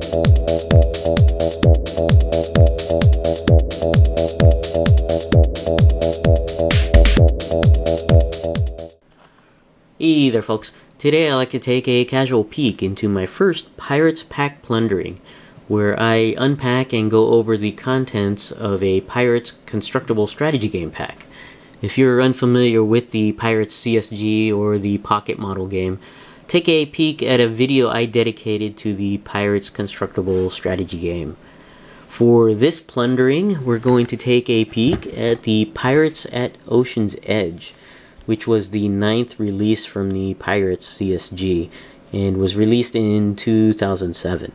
Hey there folks, today I'd like to take a casual peek into my first Pirates pack plundering, where I unpack and go over the contents of a Pirates Constructible Stratgey Game pack. If you're unfamiliar with the Pirates CSG or the Pocket Model game, take a peek at a video I dedicated to the Pirates Constructible Stratgey Game. For this plundering, we're going to take a peek at the Pirates at Ocean's Edge, which was the 9th release from the Pirates CSG and was released in 2007.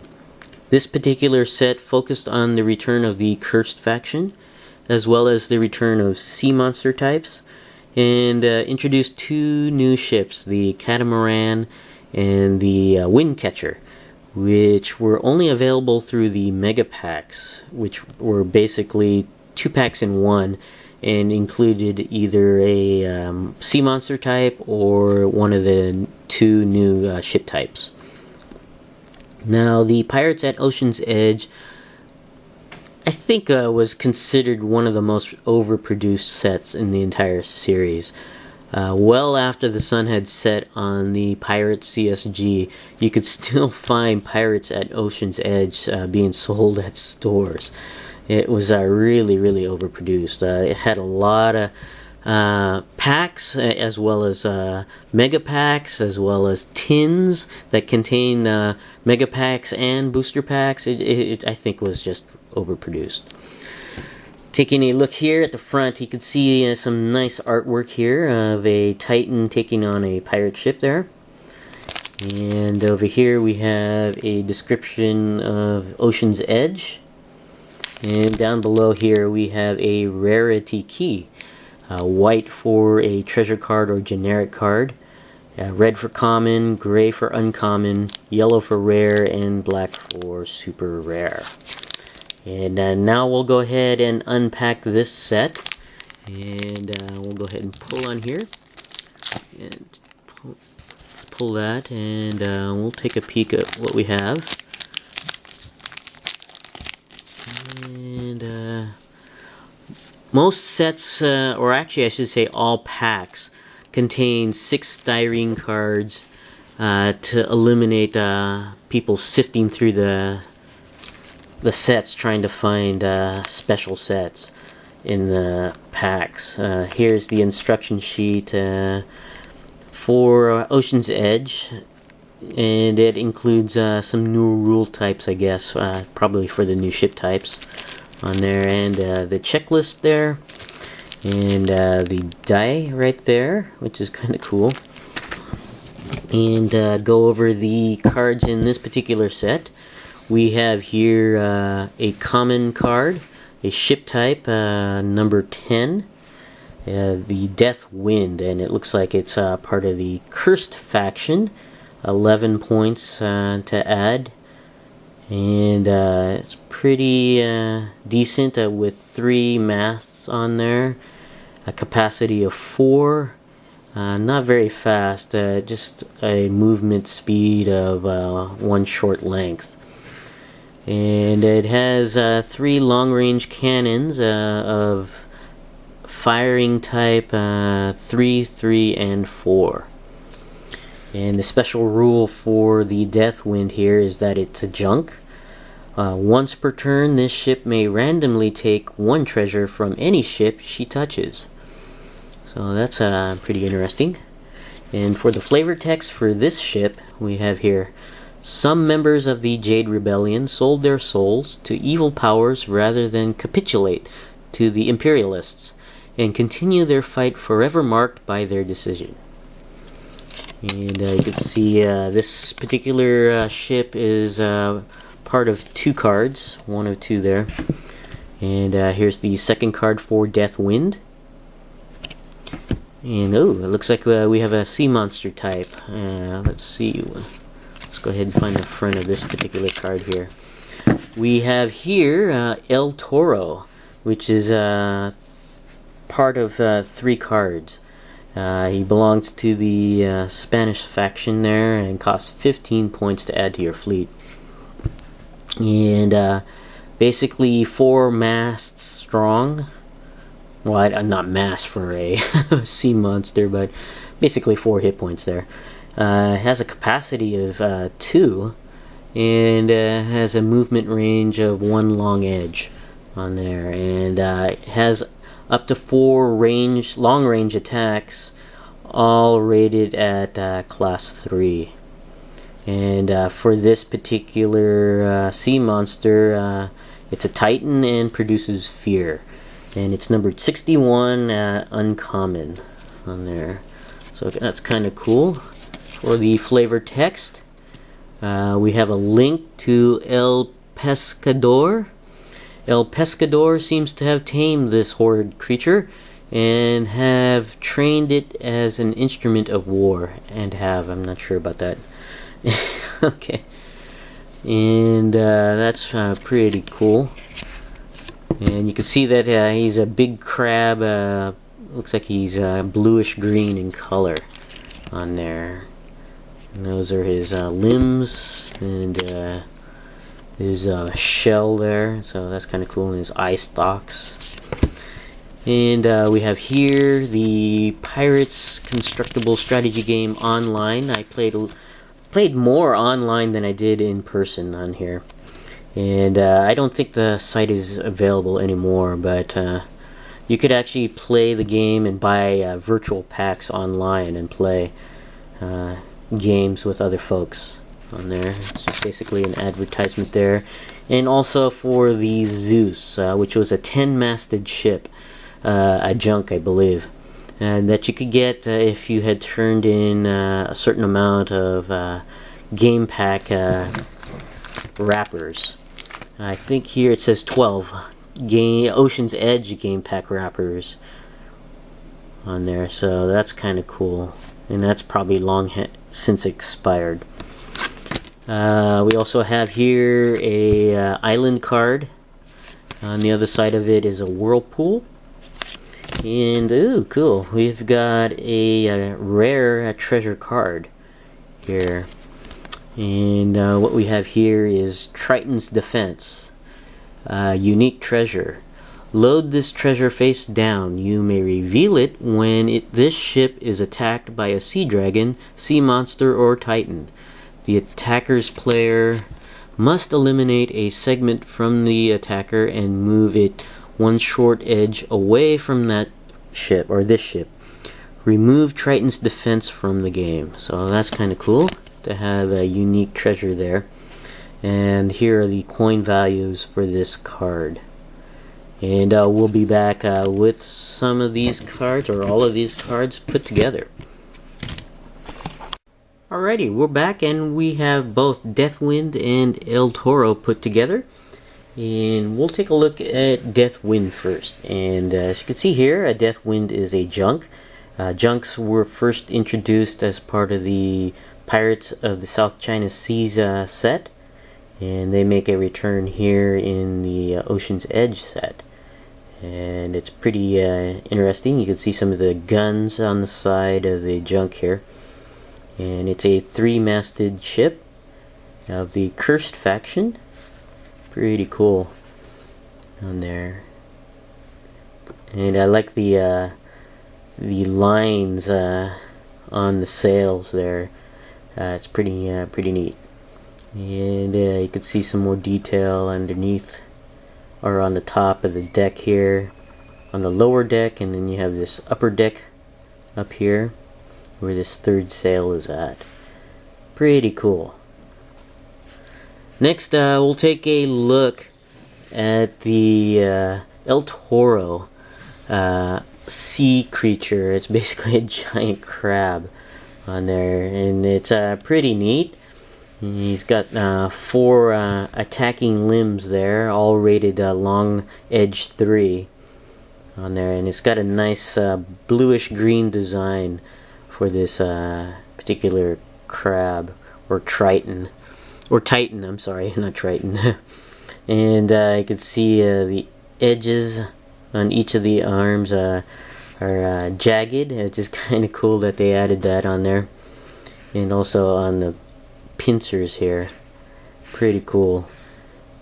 This particular set focused on the return of the Cursed faction, as well as the return of sea monster types, and introduced two new ships, the Catamaran and the Windcatcher, which were only available through the Mega Packs, which were basically 2 packs in one, and included either a sea monster type or one of the 2 new ship types. Now, the Pirates at Ocean's Edge, I think, was considered one of the most overproduced sets in the entire series. Well after the sun had set on the Pirates CSG, you could still find Pirates at Ocean's Edge being sold at stores. It was really overproduced. It had a lot of packs, as well as mega packs, as well as tins that contain mega packs and booster packs. I think was just overproduced. Taking a look here at the front, you can see some nice artwork here of a Titan taking on a pirate ship there. And over here we have a description of Ocean's Edge. And down below here we have a rarity key. White for a treasure card or generic card, red for common, gray for uncommon, yellow for rare, and black for super rare. And now we'll go ahead and unpack this set. And we'll go ahead and pull on here. And pull that, and we'll take a peek at what we have. And most sets, or actually I should say all packs, contain 6 styrene cards to eliminate people sifting through the sets trying to find special sets in the packs. Here's the instruction sheet for Ocean's Edge, and it includes some new rule types, I guess, probably for the new ship types on there, and the checklist there, and the die right there, which is kind of cool. And go over the cards in this particular set. We have here a common card, a ship type, number 10, the Death Wind, and it looks like it's part of the Cursed faction. 11 points to add, and it's pretty decent with 3 masts on there, a capacity of 4, not very fast, just a movement speed of 1 short length. And it has 3 long-range cannons of firing type 3, 3, and 4. And the special rule for the Death Wind here is that it's a junk. Once per turn, this ship may randomly take 1 treasure from any ship she touches. So that's pretty interesting. And for the flavor text for this ship, we have here: some members of the Jade Rebellion sold their souls to evil powers rather than capitulate to the Imperialists, and continue their fight forever marked by their decision. And you can see this particular ship is part of 2 cards, 1 of 2 there. And here's the second card for Death Wind. And oh, it looks like we have a sea monster type. Let's see. Let's go ahead and find the front of this particular card here. We have here El Toro, which is part of 3 cards. He belongs to the Spanish faction there and costs 15 points to add to your fleet. and basically 4 masts strong. Well, I'm not mass for a sea monster, but basically 4 hit points there. Has a capacity of 2, and has a movement range of 1 long edge on there, and has up to 4 long range attacks, all rated at class 3. And for this particular sea monster, it's a Titan and produces fear, and it's numbered 61 uncommon on there, so that's kind of cool. For the flavor text, we have a link to El Pescador. El Pescador seems to have tamed this horrid creature and have trained it as an instrument of war, I'm not sure about that. Okay, and that's pretty cool. And you can see that he's a big crab. Looks like he's bluish green in color on there. And those are his limbs, and his shell there, so that's kind of cool, and his eye stalks. And we have here the Pirates Constructible Strategy Game online. I played more online than I did in person on here, and I don't think the site is available anymore, but you could actually play the game and buy virtual packs online and play games with other folks on there. It's just basically an advertisement there. And also for the Zeus, which was a 10-masted ship, a junk, I believe, and that you could get if you had turned in a certain amount of game pack wrappers. I think here it says 12 Ocean's Edge game pack wrappers on there, so that's kind of cool, and that's probably long since expired. We also have here a island card. On the other side of it is a whirlpool. And ooh, cool, we've got a rare treasure card here. And what we have here is Triton's Defense. Unique treasure. Load this treasure face down. You may reveal it when this ship is attacked by a sea dragon, sea monster, or titan. The attacker's player must eliminate a segment from the attacker and move it 1 short edge away from that ship, or this ship. Remove Triton's Defense from the game. So that's kind of cool to have a unique treasure there. And here are the coin values for this card. And we'll be back with some of these cards, or all of these cards put together. Alrighty, we're back, and we have both Deathwind and El Toro put together. And we'll take a look at Deathwind first. And as you can see here, a Deathwind is a junk. Junks were first introduced as part of the Pirates of the South China Seas set. And they make a return here in the Ocean's Edge set. And it's pretty interesting. You can see some of the guns on the side of the junk here. And it's a 3-masted ship of the Cursed faction. Pretty cool on there. And I like the lines on the sails there. It's pretty neat. And you can see some more detail underneath, or on the top of the deck here, on the lower deck, and then you have this upper deck up here where this 3rd sail is at. Pretty cool. Next, we'll take a look at the El Toro sea creature. It's basically a giant crab on there, and it's pretty neat. He's got 4 attacking limbs there, all rated long edge 3 on there, and it's got a nice bluish green design for this particular crab, or Triton. Or Titan, I'm sorry, not Triton. And you can see the edges on each of the arms are jagged. It's just kind of cool that they added that on there. And also on the pincers here. Pretty cool.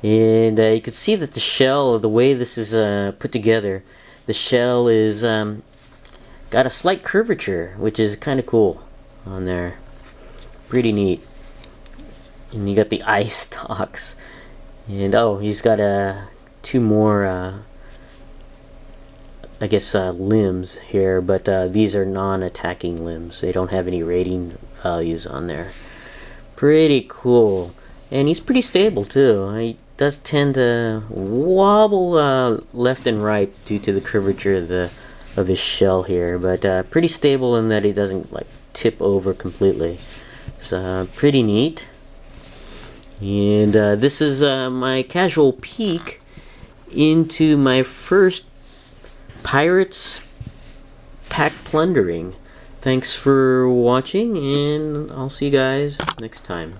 And you can see that the shell, the way this is put together, the shell is got a slight curvature, which is kind of cool on there. Pretty neat. And you got the eye stalks. And oh, he's got two more I guess limbs here, but these are non-attacking limbs. They don't have any rating values on there. Pretty cool. And he's pretty stable too. He does tend to wobble left and right due to the curvature of his shell here, but pretty stable in that he doesn't like tip over completely. So pretty neat. And this is my casual peek into my first Pirates pack plundering. Thanks for watching, and I'll see you guys next time.